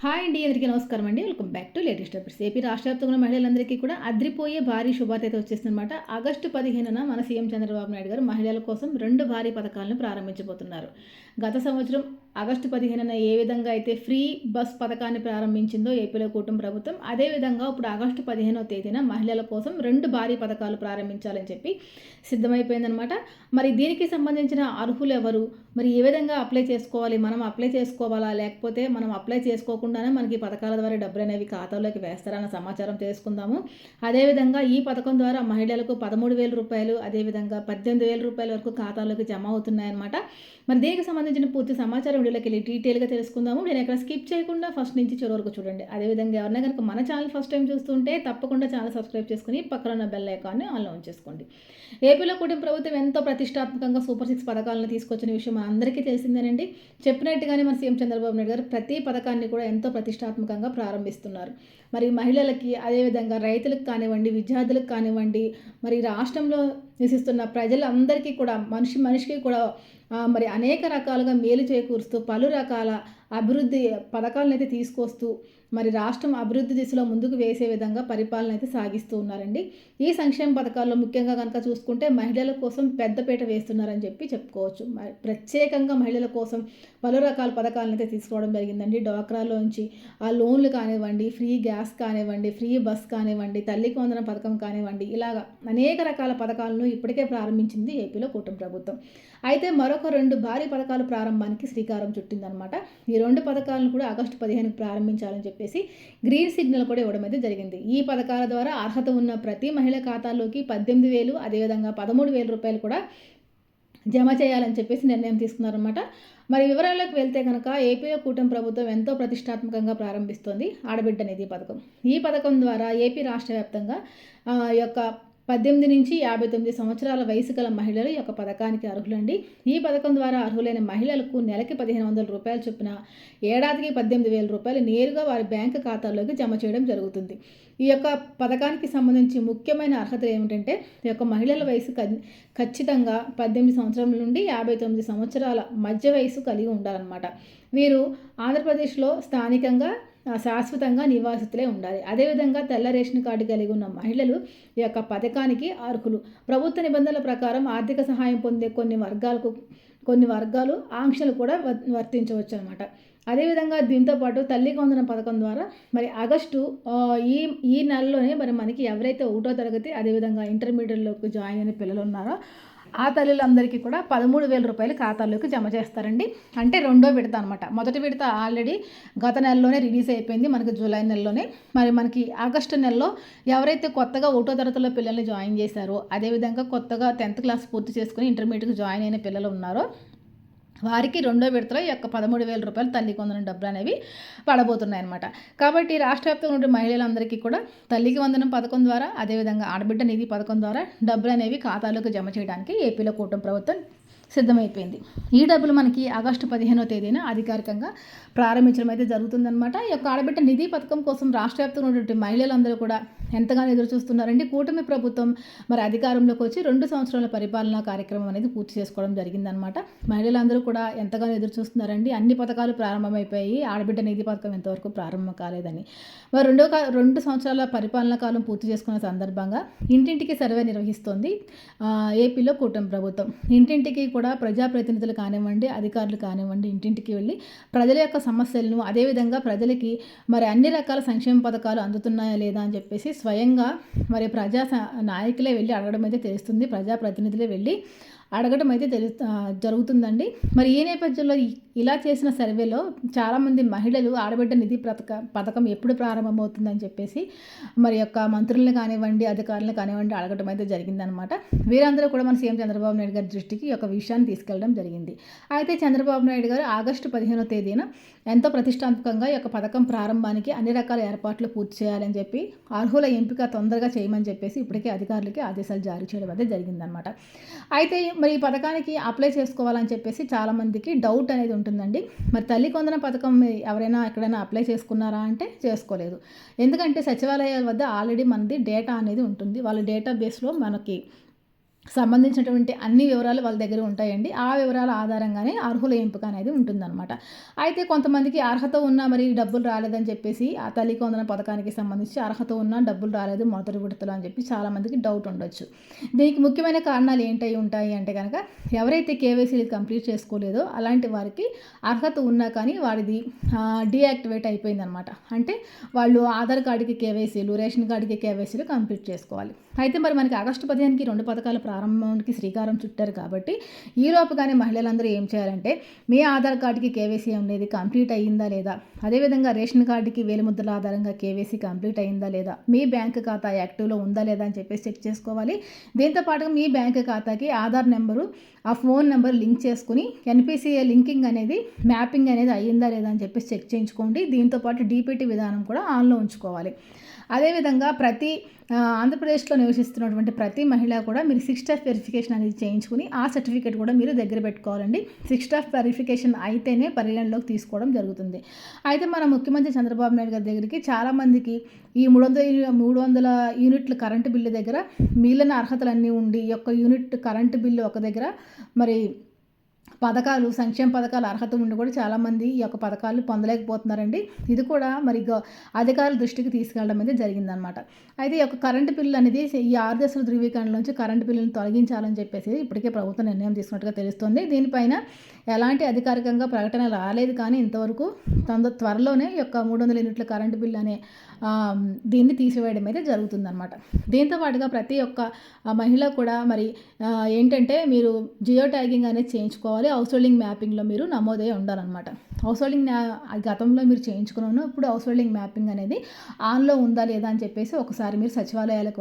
Hi అండి, అందరికీ నమస్కారం అండి. Welcome back to latest updates. AP రాష్ట్ర వ్యాప్తంగా మహిళలందరికీ కూడా అద్రిపోయే భారీ శుభార్త అయితే వచ్చేస్తుందన్నమాట. ఆగస్టు 15న మన సీఎం చంద్రబాబు నాయుడు గారు మహిళల కోసం 2 భారీ పథకాలను ప్రారంభించబోతున్నారు. గత సంవత్సరం ఆగస్టు 15న ఏ విధంగా అయితే ఫ్రీ బస్ పథకాన్ని ప్రారంభించిందో ఏపీలో కూటమి ప్రభుత్వం, అదేవిధంగా ఇప్పుడు ఆగస్టు 15వ తేదీన మహిళల కోసం 2 భారీ పథకాలు ప్రారంభించాలని చెప్పి సిద్ధమైపోయిందనమాట. మరి దీనికి సంబంధించిన అర్హులు ఎవరు, మరి ఏ విధంగా అప్లై చేసుకోవాలి, మనం అప్లై చేసుకోవాలా లేకపోతే మనం అప్లై చేసుకోకుండానే మనకి పథకాల ద్వారా డబ్బులు అనేవి ఖాతాలోకి వేస్తారన్న సమాచారం తెలుసుకుందాము. అదేవిధంగా ఈ పథకం ద్వారా మహిళలకు 13,000 రూపాయలు, అదేవిధంగా 18,000 రూపాయల వరకు ఖాతాలోకి జమ అవుతున్నాయన్నమాట. మరి దీనికి సంబంధించిన పూర్తి సమాచారం వీడియోలోకి వెళ్ళి డీటెయిల్గా తెలుసుకుందాము. నేను ఎక్కడ స్కిప్ చేయకుండా ఫస్ట్ నుంచి చివరి వరకు చూడండి. అదేవిధంగా ఎవరైనా కనుక మన ఛానల్ ఫస్ట్ టైం చూస్తుంటే తప్పకుండా ఛానల్ సబ్స్క్రైబ్ చేసుకుని పక్కన ఉన్న బెల్ ఐకాన్ని ఆన్లో ఉంచేసుకోండి. ఏపీలో కూటమి ప్రభుత్వం ఎంతో ప్రతిష్టాత్మకంగా సూపర్ 6 పథకాలను తీసుకొచ్చిన విషయం అందరికీ తెలిసిందేనండి. చెప్పినట్టుగానే మన సీఎం చంద్రబాబు నాయుడు గారు ప్రతి పథకాన్ని కూడా ఎంతో ప్రతిష్టాత్మకంగా ప్రారంభిస్తున్నారు. మరి మహిళలకి, అదేవిధంగా రైతులకు కానివ్వండి, విద్యార్థులకు కానివ్వండి, మరి రాష్ట్రంలో నివసిస్తున్న ప్రజలందరికీ కూడా మనిషికి కూడా మరి అనేక రకాలుగా మేలు చేకూరుస్తూ పలు రకాల అభివృద్ధి పథకాలను అయితే తీసుకొస్తూ మరి రాష్ట్రం అభివృద్ధి దిశలో ముందుకు వేసే విధంగా పరిపాలన అయితే సాగిస్తూ ఉన్నారండి. ఈ సంక్షేమ పథకాల్లో ముఖ్యంగా కనుక చూసుకుంటే మహిళల కోసం పెద్దపీట వేస్తున్నారని చెప్పుకోవచ్చు. ప్రత్యేకంగా మహిళల కోసం పలు రకాల పథకాలను అయితే తీసుకోవడం జరిగిందండి. డ్వాక్రాలోంచి ఆ లోన్లు కానివ్వండి, ఫ్రీ గ్యాస్ కానివ్వండి, ఫ్రీ బస్ కానివ్వండి, తల్లికి వందనం పథకం కానివ్వండి, ఇలాగా అనేక రకాల పథకాలను ఇప్పటికే ప్రారంభించింది ఏపీలో కూటమి ప్రభుత్వం. అయితే మరొక 2 భారీ పథకాల ప్రారంభానికి శ్రీకారం చుట్టిందనమాట. ఈ 2 పథకాలను కూడా ఆగస్టు 15కి ప్రారంభించాలని చెప్పేసి గ్రీన్ సిగ్నల్ కూడా ఇవ్వడం అయితే జరిగింది. ఈ పథకాల ద్వారా అర్హత ఉన్న ప్రతి మహిళ ఖాతాలోకి 18,000, అదేవిధంగా 13,000 రూపాయలు కూడా జమ చేయాలని చెప్పేసి నిర్ణయం తీసుకున్నారన్నమాట. మరి వివరాల్లోకి వెళ్తే కనుక ఏపీలో కూటమి ప్రభుత్వం ఎంతో ప్రతిష్టాత్మకంగా ప్రారంభిస్తోంది ఆడబిడ్డ నిధి పథకం. ఈ పథకం ద్వారా ఏపీ రాష్ట్ర వ్యాప్తంగా యొక్క 18 నుంచి 59 సంవత్సరాల వయసు గల మహిళలు ఈ యొక్క పథకానికి అర్హులండి. ఈ పథకం ద్వారా అర్హులైన మహిళలకు నెలకి 1,500 రూపాయలు చొప్పున, ఏడాదికి 18,000 రూపాయలు నేరుగా వారి బ్యాంకు ఖాతాల్లోకి జమ చేయడం జరుగుతుంది. ఈ యొక్క పథకానికి సంబంధించి ముఖ్యమైన అర్హతలు ఏమిటంటే, ఈ యొక్క మహిళల వయసు ఖచ్చితంగా 18 సంవత్సరాల నుండి 59 సంవత్సరాల మధ్య వయసు కలిగి ఉండాలన్నమాట. వీరు ఆంధ్రప్రదేశ్లో స్థానికంగా శాశ్వతంగా నివాసితులే ఉండాలి. అదేవిధంగా తెల్ల రేషన్ కార్డు కలిగి ఉన్న మహిళలు ఈ యొక్క పథకానికి అర్హులు. ప్రభుత్వ నిబంధనల ప్రకారం ఆర్థిక సహాయం పొందే కొన్ని వర్గాలు ఆంక్షలు కూడా వర్తించవచ్చు అనమాట. అదేవిధంగా దీంతోపాటు తల్లికి వందనం పథకం ద్వారా మరి ఆగస్టు ఈ నెలలోనే మరి మనకి ఎవరైతే 1వ తరగతి, అదేవిధంగా ఇంటర్మీడియట్లోకి జాయిన్ అయిన పిల్లలు ఉన్నారో ఆ తల్లులందరికీ కూడా 13,000 రూపాయలు ఖాతాల్లోకి జమ చేస్తారండి. అంటే 2వ విడత అనమాట. మొదటి విడత ఆల్రెడీ గత నెలలోనే రిలీజ్ అయిపోయింది, మనకి జూలై నెలలోనే. మరి మనకి ఆగస్టు నెలలో ఎవరైతే కొత్తగా 1వ తరగతిలో పిల్లల్ని జాయిన్ చేశారో, అదేవిధంగా కొత్తగా 10th క్లాస్ పూర్తి చేసుకుని ఇంటర్మీడియట్కి జాయిన్ అయిన పిల్లలు ఉన్నారో వారికి 2వ విడతలో ఈ యొక్క 13,000 రూపాయలు తల్లికి వందనం డబ్బులు అనేవి పడబోతున్నాయి అనమాట. కాబట్టి రాష్ట్ర వ్యాప్తంగా ఉండే మహిళలందరికీ కూడా తల్లికి వందనం పథకం ద్వారా, అదేవిధంగా ఆడబిడ్డ నిధి పథకం ద్వారా డబ్బులు అనేవి ఖాతాలోకి జమ చేయడానికి ఏపీలో కూటమి ప్రభుత్వం సిద్ధమైపోయింది. ఈ డబ్బులు మనకి ఆగస్టు 15వ తేదీన అధికారికంగా ప్రారంభించడం అయితే జరుగుతుందన్నమాట. ఈ యొక్క ఆడబిడ్డ నిధి పథకం కోసం రాష్ట్ర వ్యాప్తంగా ఉన్నటువంటి మహిళలందరూ కూడా ఎంతగానో ఎదురు చూస్తున్నారండి. కూటమి ప్రభుత్వం మరి అధికారంలోకి వచ్చి 2 సంవత్సరాల పరిపాలనా కార్యక్రమం అనేది పూర్తి చేసుకోవడం జరిగిందనమాట. మహిళలందరూ కూడా ఎంతగానో ఎదురు చూస్తున్నారండి. అన్ని పథకాలు ప్రారంభమైపోయాయి, ఆడబిడ్డ నిధి పథకం ఎంతవరకు ప్రారంభం కాలేదని. మరి 2 సంవత్సరాల పరిపాలనా కాలం పూర్తి చేసుకున్న సందర్భంగా ఇంటింటికి సర్వే నిర్వహిస్తోంది ఏపీలో కూటమి ప్రభుత్వం. ఇంటింటికి కూడా ప్రజాప్రతినిధులు కానివ్వండి, అధికారులు కానివ్వండి, ఇంటింటికి వెళ్ళి ప్రజల యొక్క సమస్యలను, అదేవిధంగా ప్రజలకి మరి అన్ని రకాల సంక్షేమ పథకాలు అందుతున్నాయా లేదా అని చెప్పేసి స్వయంగా మరి నాయకులే వెళ్ళి అడగడం అయితే తెలుస్తుంది. ప్రజాప్రతినిధులే వెళ్ళి అడగడం అయితే జరుగుతుందండి. మరి ఈ నేపథ్యంలో ఇలా చేసిన సర్వేలో చాలామంది మహిళలు ఆడబిడ్డ నిధి పథకం ఎప్పుడు ప్రారంభమవుతుందని చెప్పేసి మరి యొక్క మంత్రులను కానివ్వండి, అధికారులను కానివ్వండి అడగడం అయితే జరిగిందనమాట. వీరందరూ కూడా మన సీఎం చంద్రబాబు నాయుడు గారి దృష్టికి ఈ యొక్క విషయాన్ని తీసుకెళ్లడం జరిగింది. అయితే చంద్రబాబు నాయుడు గారు ఆగస్టు 15వ తేదీన ఎంతో ప్రతిష్టాత్మకంగా ఈ యొక్క పథకం ప్రారంభానికి అన్ని రకాల ఏర్పాట్లు పూర్తి చేయాలని చెప్పి, అర్హుల ఎంపిక తొందరగా చేయమని చెప్పేసి ఇప్పటికే అధికారులకి ఆదేశాలు జారీ చేయడం అయితే జరిగిందనమాట. అయితే మరి ఈ పథకానికి అప్లై చేసుకోవాలని చెప్పేసి చాలామందికి డౌట్ అనేది ఉంటుందండి. మరి తల్లికి వందనం పథకం ఎవరైనా ఎక్కడైనా అప్లై చేసుకున్నారా అంటే చేసుకోలేదు. ఎందుకంటే సచివాలయాల వద్ద ఆల్రెడీ మనది డేటా అనేది ఉంటుంది. వాళ్ళ డేటాబేస్లో మనకి సంబంధించినటువంటి అన్ని వివరాలు వాళ్ళ దగ్గర ఉంటాయండి. ఆ వివరాల ఆధారంగానే అర్హుల ఎంపిక అనేది ఉంటుందన్నమాట. అయితే కొంతమందికి అర్హత ఉన్నా మరి డబ్బులు రాలేదని చెప్పేసి ఆ తల్లికి వందనం పథకానికి సంబంధించి అర్హత ఉన్నా డబ్బులు రాలేదు మొదటి విడతలో అని చెప్పి చాలామందికి డౌట్ ఉండొచ్చు. దీనికి ముఖ్యమైన కారణాలు ఏంటై ఉంటాయి అంటే కనుక ఎవరైతే కేవైసీలు కంప్లీట్ చేసుకోలేదో అలాంటి వారికి అర్హత ఉన్నా కానీ వాడిది డీయాక్టివేట్ అయిపోయిందనమాట. అంటే వాళ్ళు ఆధార్ కార్డుకి కేవైసీలు, రేషన్ కార్డుకి కేవైసీలు కంప్లీట్ చేసుకోవాలి. అయితే మరి మనకి ఆగస్టు 15కి 2 పథకాలు ప్రారంభానికి శ్రీకారం చుట్టారు కాబట్టి ఈలోపుగానే మహిళలందరూ ఏం చేయాలంటే మీ ఆధార్ కార్డుకి కేవైసీ అనేది కంప్లీట్ అయ్యిందా లేదా, అదేవిధంగా రేషన్ కార్డుకి వేలిముద్రల ఆధారంగా కేవైసీ కంప్లీట్ అయ్యిందా లేదా, మీ బ్యాంక్ ఖాతా యాక్టివ్లో ఉందా లేదా అని చెప్పేసి చెక్ చేసుకోవాలి. దీంతోపాటుగా మీ బ్యాంక్ ఖాతాకి ఆధార్ నెంబరు, ఆ ఫోన్ నెంబర్ లింక్ చేసుకుని ఎన్పిసిఐ లింకింగ్ అనేది మ్యాపింగ్ అనేది అయ్యిందా లేదా అని చెప్పేసి చెక్ చేయించుకోండి. దీంతోపాటు డీపీటీ విధానం కూడా ఆన్లో ఉంచుకోవాలి. అదేవిధంగా ఆంధ్రప్రదేశ్లో నివసిస్తున్నటువంటి ప్రతి మహిళ కూడా మీరు 6 స్టాఫ్ వెరిఫికేషన్ అనేది చేయించుకుని ఆ సర్టిఫికేట్ కూడా మీరు దగ్గర పెట్టుకోవాలండి. 6 స్టాఫ్ వెరిఫికేషన్ అయితేనే పరిగణలోకి తీసుకోవడం జరుగుతుంది. అయితే మన ముఖ్యమంత్రి చంద్రబాబు నాయుడు గారి దగ్గరికి చాలామందికి ఈ 300 యూనిట్ల కరెంటు బిల్లు దగ్గర మిగిలిన అర్హతలన్నీ ఉండి ఈ యొక్క యూనిట్ కరెంటు బిల్లు ఒక దగ్గర మరి సంక్షేమ పథకాలు అర్హత ఉండి కూడా చాలామంది ఈ యొక్క పథకాలు పొందలేకపోతున్నారండి. ఇది కూడా మరి అధికారుల దృష్టికి తీసుకెళ్ళడం అనేది జరిగిందనమాట. అయితే ఈ యొక్క కరెంటు బిల్లు అనేది ఈ 6 దశల ధృవీకరణలోంచి కరెంటు బిల్లును తొలగించాలని చెప్పేసి ఇప్పటికే ప్రభుత్వం నిర్ణయం తీసుకున్నట్టుగా తెలుస్తుంది. దీనిపైన ఎలాంటి అధికారికంగా ప్రకటన రాలేదు కానీ ఇంతవరకు త్వరలోనే ఈ యొక్క 300 యూనిట్ల కరెంటు బిల్లు అనే దీన్ని తీసివేయడం అయితే జరుగుతుందన్నమాట. దీంతో పాటుగా ప్రతి ఒక్క మహిళ కూడా మరి ఏంటంటే మీరు జియో ట్యాగింగ్ అనేది చేయించుకోవాలి. హౌస్ హోల్డింగ్ మ్యాపింగ్లో మీరు నమోదై ఉండాలన్నమాట. హౌస్ హోల్డింగ్ గతంలో మీరు చేయించుకున్నాను, ఇప్పుడు హౌస్ హోల్డింగ్ మ్యాపింగ్ అనేది ఆన్లో ఉందా లేదా అని చెప్పేసి ఒకసారి మీరు సచివాలయాలకు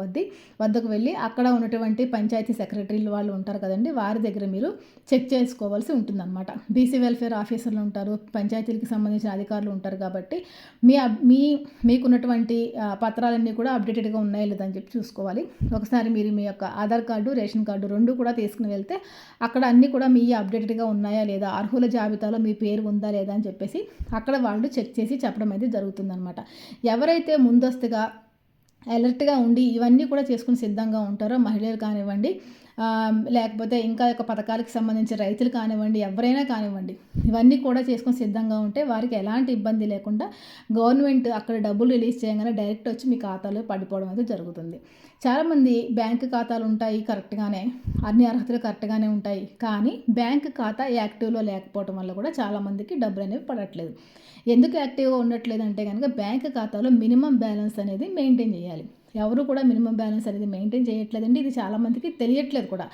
వద్దకు వెళ్ళి అక్కడ ఉన్నటువంటి పంచాయతీ సెక్రటరీలు వాళ్ళు ఉంటారు కదండి, వారి దగ్గర మీరు చెక్ చేసుకోవాల్సి ఉంటుందన్నమాట. బీసీ వెల్ఫేర్ ఆఫీసర్లు ఉంటారు, పంచాయతీలకు సంబంధించిన అధికారులు ఉంటారు కాబట్టి మీకున్నటువంటి పత్రాలన్నీ కూడా అప్డేటెడ్గా ఉన్నాయా లేదని చెప్పి చూసుకోవాలి. ఒకసారి మీరు మీ యొక్క ఆధార్ కార్డు, రేషన్ కార్డు 2 కూడా తీసుకుని వెళ్తే అక్కడ అన్నీ కూడా మీ అప్డేటెడ్గా ఉన్నాయా లేదా, అర్హుల జాబితాలో మీ పేరు ఉందా లేదా అని చెప్పేసి అక్కడ వాళ్ళు చెక్ చేసి చెప్పడం అయితే జరుగుతుందన్నమాట. ఎవరైతే ముందస్తుగా అలర్ట్గా ఉండి ఇవన్నీ కూడా చేసుకుని సిద్ధంగా ఉంటారో మహిళలు కానివ్వండి, లేకపోతే ఇంకా యొక్క పథకాలకు సంబంధించి రైతులు కానివ్వండి, ఎవరైనా కానివ్వండి, ఇవన్నీ కూడా చేసుకొని సిద్ధంగా ఉంటే వారికి ఎలాంటి ఇబ్బంది లేకుండా గవర్నమెంట్ అక్కడ డబ్బులు రిలీజ్ చేయగానే డైరెక్ట్ వచ్చి మీ ఖాతాలో పడిపోవడం అయితే జరుగుతుంది. చాలామంది బ్యాంకు ఖాతాలు ఉంటాయి కరెక్ట్గానే, అన్ని అర్హతలు కరెక్ట్గానే ఉంటాయి, కానీ బ్యాంక్ ఖాతా యాక్టివ్లో లేకపోవడం వల్ల కూడా చాలామందికి డబ్బులు అనేవి పడట్లేదు. ఎందుకు యాక్టివ్గా ఉండట్లేదు అంటే కనుక బ్యాంక్ ఖాతాలో మినిమం బ్యాలెన్స్ అనేది మెయింటైన్ చేయాలి. ఎవరు కూడా మినిమం బ్యాలెన్స్ అనేది మెయింటైన్ చేయట్లేదండి. ఇది చాలామందికి తెలియట్లేదు కూడా.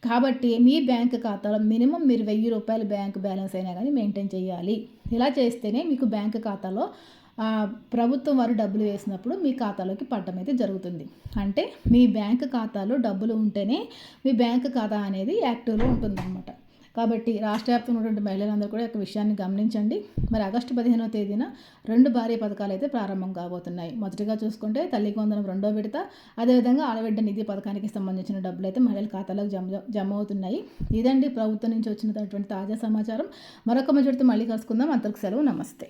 కాబట్టి మీ బ్యాంక్ ఖాతాలో మినిమం మీరు ₹1000 బ్యాంక్ బ్యాలెన్స్ అయినా కానీ మెయింటైన్ చేయాలి. ఇలా చేస్తేనే మీకు బ్యాంక్ ఖాతాలో ప్రభుత్వం వారు డబ్బులు వేసినప్పుడు మీ ఖాతాలోకి పడడం అయితే జరుగుతుంది. అంటే మీ బ్యాంక్ ఖాతాలో డబ్బులు ఉంటేనే మీ బ్యాంక్ ఖాతా అనేది యాక్టివ్లో ఉంటుందన్నమాట. కాబట్టి రాష్ట్ర వ్యాప్తంగా ఉన్నటువంటి మహిళలందరూ కూడా ఒక విషయాన్ని గమనించండి. మరి ఆగస్టు 15వ తేదీన 2 భారీ పథకాలు అయితే ప్రారంభం కాబోతున్నాయి. మొదటిగా చూసుకుంటే తల్లికి వందనం 2వ విడత, అదేవిధంగా ఆడబిడ్డ నిధి పథకానికి సంబంధించిన డబ్బులు అయితే మహిళల ఖాతాలకు జమ అవుతున్నాయి. ఇదండి ప్రభుత్వం నుంచి వచ్చినటువంటి తాజా సమాచారం. మరొక మంచి మళ్ళీ కలుసుకుందాం. అంతకు సెలవు. నమస్తే.